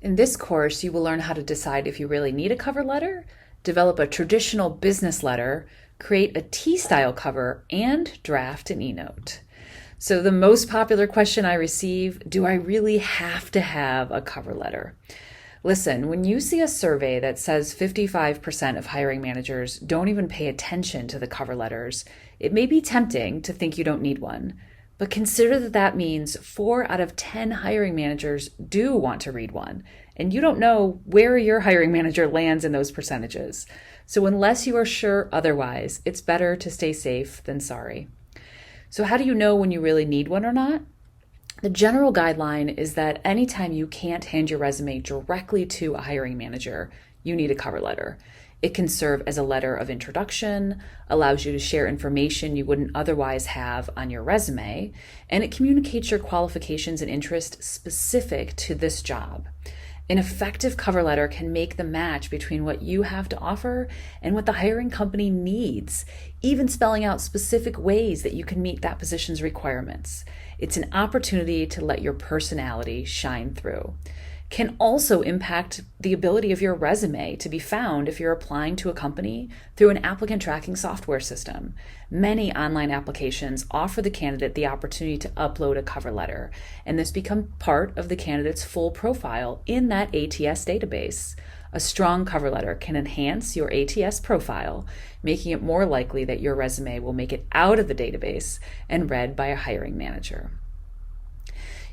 In this course, you will learn how to decide if you really need a cover letter, develop a traditional business letter, create a T-style cover, and draft an e-note. So the most popular question I receive, do I really have to have a cover letter? Listen, when you see a survey that says 55% of hiring managers don't even pay attention to the cover letters, it may be tempting to think you don't need one. But consider that that means 4 out of 10 hiring managers do want to read one, and you don't know where your hiring manager lands in those percentages. So unless you are sure otherwise, it's better to stay safe than sorry. So how do you know when you really need one or not? The general guideline is that anytime you can't hand your resume directly to a hiring manager, you need a cover letter. It can serve as a letter of introduction, allows you to share information you wouldn't otherwise have on your resume, and it communicates your qualifications and interests specific to this job. An effective cover letter can make the match between what you have to offer and what the hiring company needs, even spelling out specific ways that you can meet that position's requirements. It's an opportunity to let your personality shine through. Can also impact the ability of your resume to be found if you're applying to a company through an applicant tracking software system. Many online applications offer the candidate the opportunity to upload a cover letter, and this becomes part of the candidate's full profile in that ATS database. A strong cover letter can enhance your ATS profile, making it more likely that your resume will make it out of the database and read by a hiring manager.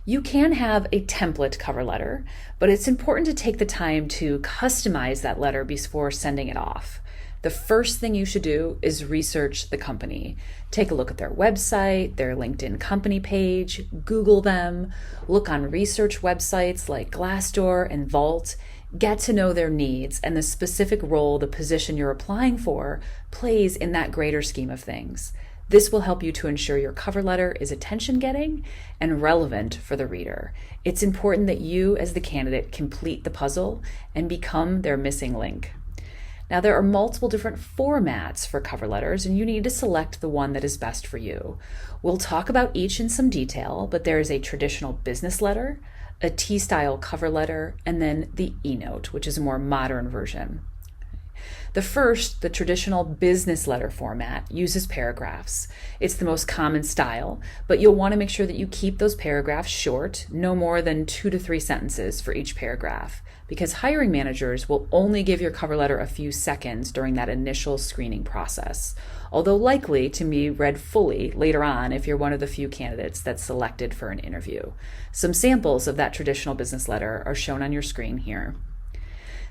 You can have a template cover letter, but it's important to take the time to customize that letter before sending it off. The first thing you should do is research the company. Take a look at their website, their LinkedIn company page, Google them, look on research websites like Glassdoor and Vault, get to know their needs and the specific role the position you're applying for plays in that greater scheme of things. This will help you to ensure your cover letter is attention-getting and relevant for the reader. It's important that you, as the candidate, complete the puzzle and become their missing link. Now, there are multiple different formats for cover letters, and you need to select the one that is best for you. We'll talk about each in some detail, but there is a traditional business letter, a T-style cover letter, and then the e-note, which is a more modern version. The first, the traditional business letter format, uses paragraphs. It's the most common style, but you'll want to make sure that you keep those paragraphs short, no more than 2 to 3 sentences for each paragraph, because hiring managers will only give your cover letter a few seconds during that initial screening process, although likely to be read fully later on if you're one of the few candidates that's selected for an interview. Some samples of that traditional business letter are shown on your screen here.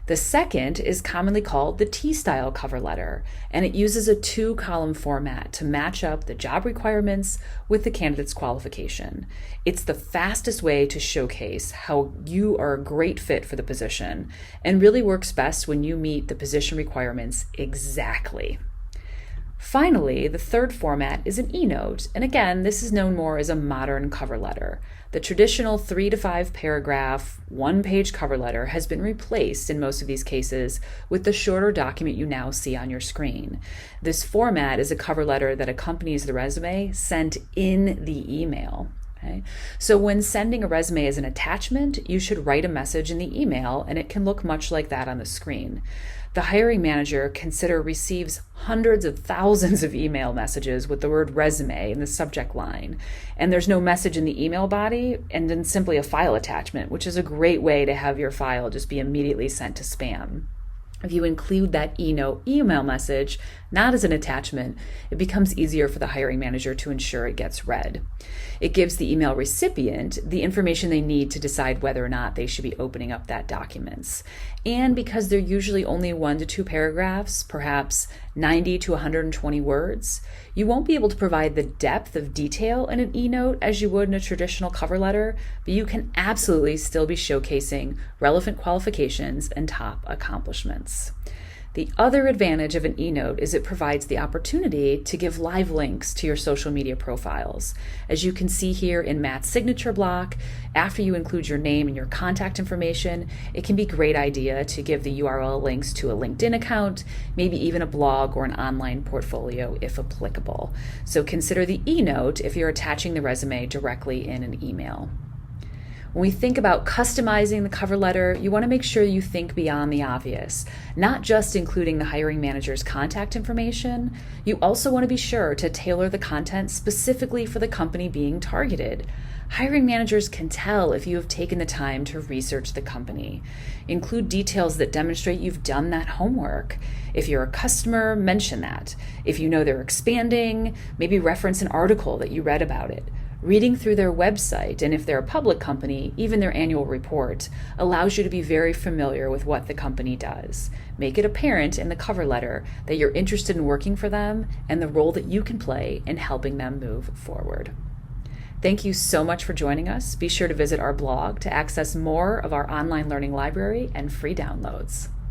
The second is commonly called the T-style cover letter, and it uses a 2-column format to match up the job requirements with the candidate's qualification. It's the fastest way to showcase how you are a great fit for the position and really works best when you meet the position requirements exactly. Finally, the third format is an e-note, and again, this is known more as a modern cover letter. The traditional 3 to 5 paragraph, 1-page cover letter has been replaced in most of these cases with the shorter document you now see on your screen. This format is a cover letter that accompanies the resume sent in the email. Okay? So when sending a resume as an attachment, you should write a message in the email, and it can look much like that on the screen. The hiring manager receives hundreds of thousands of email messages with the word resume in the subject line, and there's no message in the email body, and then simply a file attachment, which is a great way to have your file just be immediately sent to spam. If you include that e-note email message, not as an attachment, it becomes easier for the hiring manager to ensure it gets read. It gives the email recipient the information they need to decide whether or not they should be opening up that documents. And because they're usually only 1 to 2 paragraphs, perhaps 90 to 120 words, you won't be able to provide the depth of detail in an e-note as you would in a traditional cover letter, but you can absolutely still be showcasing relevant qualifications and top accomplishments. The other advantage of an e-note is it provides the opportunity to give live links to your social media profiles. As you can see here in Matt's signature block, after you include your name and your contact information, it can be a great idea to give the URL links to a LinkedIn account, maybe even a blog or an online portfolio if applicable. So consider the e-note if you're attaching the resume directly in an email. When we think about customizing the cover letter, you want to make sure you think beyond the obvious, not just including the hiring manager's contact information. You also want to be sure to tailor the content specifically for the company being targeted. Hiring managers can tell if you have taken the time to research the company. Include details that demonstrate you've done that homework. If you're a customer, mention that. If you know they're expanding, maybe reference an article that you read about it. Reading through their website, and if they're a public company, even their annual report, allows you to be very familiar with what the company does. Make it apparent in the cover letter that you're interested in working for them and the role that you can play in helping them move forward. Thank you so much for joining us. Be sure to visit our blog to access more of our online learning library and free downloads.